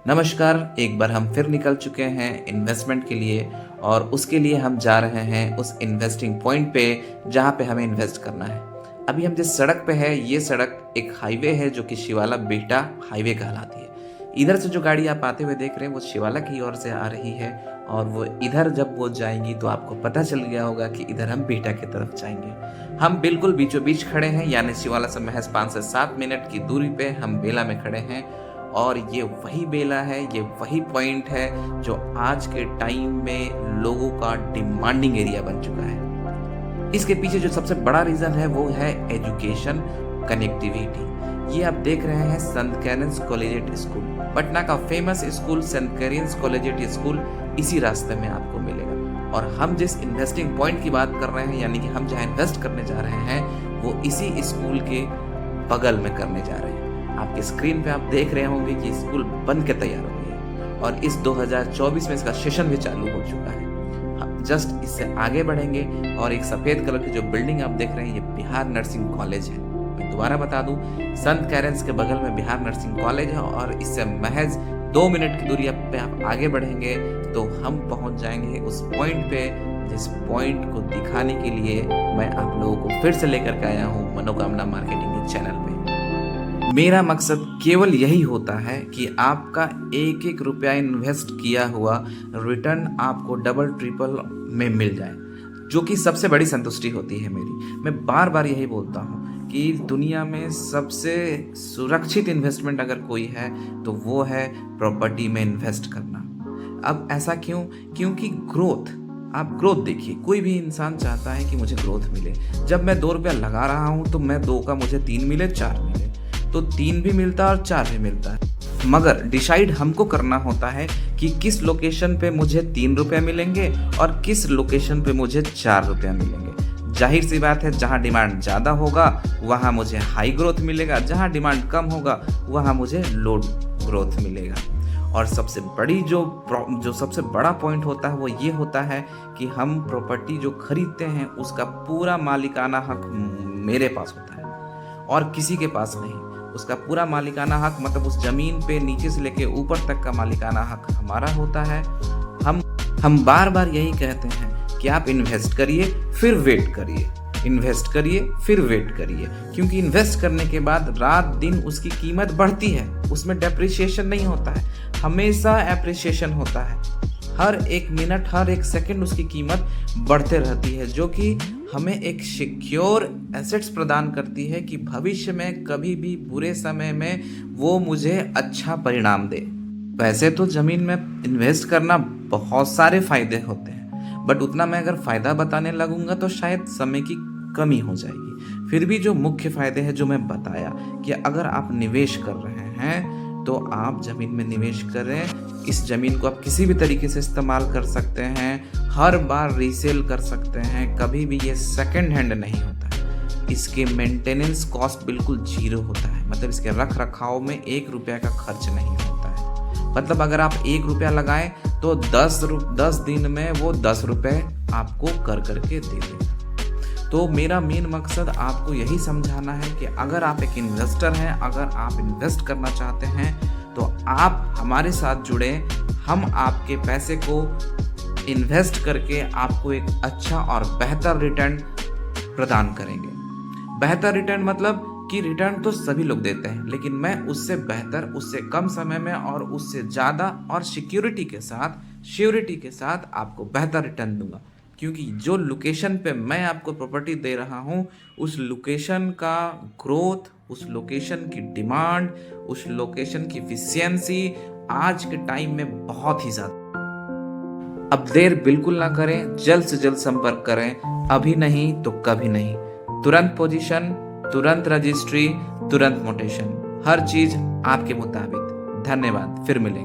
नमस्कार, एक बार हम फिर निकल चुके हैं इन्वेस्टमेंट के लिए और उसके लिए हम जा रहे हैं उस इन्वेस्टिंग पॉइंट पे जहाँ पे हमें इन्वेस्ट करना है। अभी हम जिस सड़क पे है ये सड़क एक हाईवे है जो कि शिवाला बिहटा हाईवे कहलाती है। इधर से जो गाड़ी आप आते हुए देख रहे हैं वो शिवाला की ओर से आ रही है और वो इधर जब वो जाएंगी तो आपको पता चल गया होगा कि इधर हम बिहटा की तरफ जाएंगे। हम बिल्कुल बीचों बीच खड़े हैं, यानी शिवाला से महज 5 से 7 मिनट की दूरी पे हम बेला में खड़े हैं और ये वही बेला है, ये वही पॉइंट है जो आज के टाइम में लोगों का डिमांडिंग एरिया बन चुका है। इसके पीछे जो सबसे बड़ा रीजन है वो है एजुकेशन, कनेक्टिविटी। ये आप देख रहे हैं saint Karen's collegiate school, Patna का famous school saint Karen's collegiate school इसी रास्ते में आपको मिलेगा। और हम जिस इन्वेस्टिंग पॉइंट की बात कर रहे हैं, यानी कि हम जहाँ इन्वेस्ट करने जा रहे हैं वो इसी स्कूल के बगल में करने जा रहे हैं। आपके स्क्रीन पे आप देख रहे होंगे कि स्कूल बन के तैयार हो गई है और इस 2024 में इसका सेशन भी चालू हो चुका है। जस्ट इससे आगे बढ़ेंगे और एक सफेद कलर की जो बिल्डिंग आप देख रहे हैं ये बिहार नर्सिंग कॉलेज है। मैं दोबारा बता दूं, सेंट कैरेंस के बगल में बिहार नर्सिंग कॉलेज है और इससे महज 2 मिनट की दूरी पे आप आगे बढ़ेंगे तो हम पहुंच जाएंगे उस पॉइंट पे, जिस पॉइंट को दिखाने के लिए मैं आप लोगों को फिर से लेकर के आया हूँ मनोकामना मार्केटिंग के चैनल पे। मेरा मकसद केवल यही होता है कि आपका एक एक रुपया इन्वेस्ट किया हुआ रिटर्न आपको डबल ट्रिपल में मिल जाए, जो कि सबसे बड़ी संतुष्टि होती है मेरी। मैं बार बार यही बोलता हूँ कि दुनिया में सबसे सुरक्षित इन्वेस्टमेंट अगर कोई है तो वो है प्रॉपर्टी में इन्वेस्ट करना। अब ऐसा क्यों? क्योंकि आप ग्रोथ देखिए, कोई भी इंसान चाहता है कि मुझे ग्रोथ मिले। जब मैं 2 रुपया लगा रहा हूँ तो मैं 2 का मुझे 3 मिले, 4 मिले, तो 3 भी मिलता है और 4 भी मिलता है। मगर डिसाइड हमको करना होता है कि किस लोकेशन पे मुझे 3 रुपये मिलेंगे और किस लोकेशन पे मुझे 4 रुपया मिलेंगे। जाहिर सी बात है, जहाँ डिमांड ज़्यादा होगा वहाँ मुझे हाई ग्रोथ मिलेगा, जहाँ डिमांड कम होगा वहाँ मुझे लो ग्रोथ मिलेगा। और सबसे बड़ी जो सबसे बड़ा पॉइंट होता है वो ये होता है कि हम प्रॉपर्टी जो खरीदते हैं उसका पूरा मालिकाना हक मेरे पास होता है और किसी के पास नहीं। उसका पूरा मालिकाना हक मतलब उस जमीन पे नीचे से लेके ऊपर तक का मालिकाना हक हमारा होता है। हम बार बार यही कहते हैं कि आप इन्वेस्ट करिए फिर वेट करिए, इन्वेस्ट करिए फिर वेट करिए, क्योंकि इन्वेस्ट करने के बाद रात दिन उसकी कीमत बढ़ती है, उसमें डेप्रिसिएशन नहीं होता है, हमेशा एप्रिसिएशन होता है। हर एक मिनट, हर एक सेकंड उसकी कीमत बढ़ते रहती है, जो कि हमें एक सिक्योर एसेट्स प्रदान करती है कि भविष्य में कभी भी बुरे समय में वो मुझे अच्छा परिणाम दे। वैसे तो ज़मीन में इन्वेस्ट करना बहुत सारे फायदे होते हैं, बट उतना मैं अगर फ़ायदा बताने लगूंगा तो शायद समय की कमी हो जाएगी। फिर भी जो मुख्य फ़ायदे हैं जो मैं बताया कि अगर आप निवेश कर रहे हैं तो आप ज़मीन में निवेश करें। इस ज़मीन को आप किसी भी तरीके से इस्तेमाल कर सकते हैं, हर बार रीसेल कर सकते हैं, कभी भी ये सेकंड हैंड नहीं होता है। इसके मेंटेनेंस कॉस्ट बिल्कुल 0 होता है, मतलब इसके रख रखाव में 1 रुपया का खर्च नहीं होता है। मतलब अगर आप 1 रुपया लगाएं तो 10 दिन में वो 10 रुपये आपको कर करके दे देगा। तो मेरा मेन मकसद आपको यही समझाना है कि अगर आप एक इन्वेस्टर हैं, अगर आप इन्वेस्ट करना चाहते हैं तो आप हमारे साथ जुड़े। हम आपके पैसे को इन्वेस्ट करके आपको एक अच्छा और बेहतर रिटर्न प्रदान करेंगे। बेहतर रिटर्न मतलब कि रिटर्न तो सभी लोग देते हैं, लेकिन मैं उससे बेहतर, उससे कम समय में और उससे ज़्यादा और श्योरिटी के साथ आपको बेहतर रिटर्न दूंगा। क्योंकि जो लोकेशन पे मैं आपको प्रॉपर्टी दे रहा हूँ उस लोकेशन का ग्रोथ, उस लोकेशन की डिमांड, उस लोकेशन की एफिशिएंसी आज के टाइम में बहुत ही ज़्यादा। अब देर बिल्कुल ना करें, जल्द से जल्द संपर्क करें, अभी नहीं तो कभी नहीं। तुरंत पोजीशन, तुरंत रजिस्ट्री, तुरंत मोटेशन, हर चीज़ आपके मुताबिक। धन्यवाद, फिर मिलेंगे।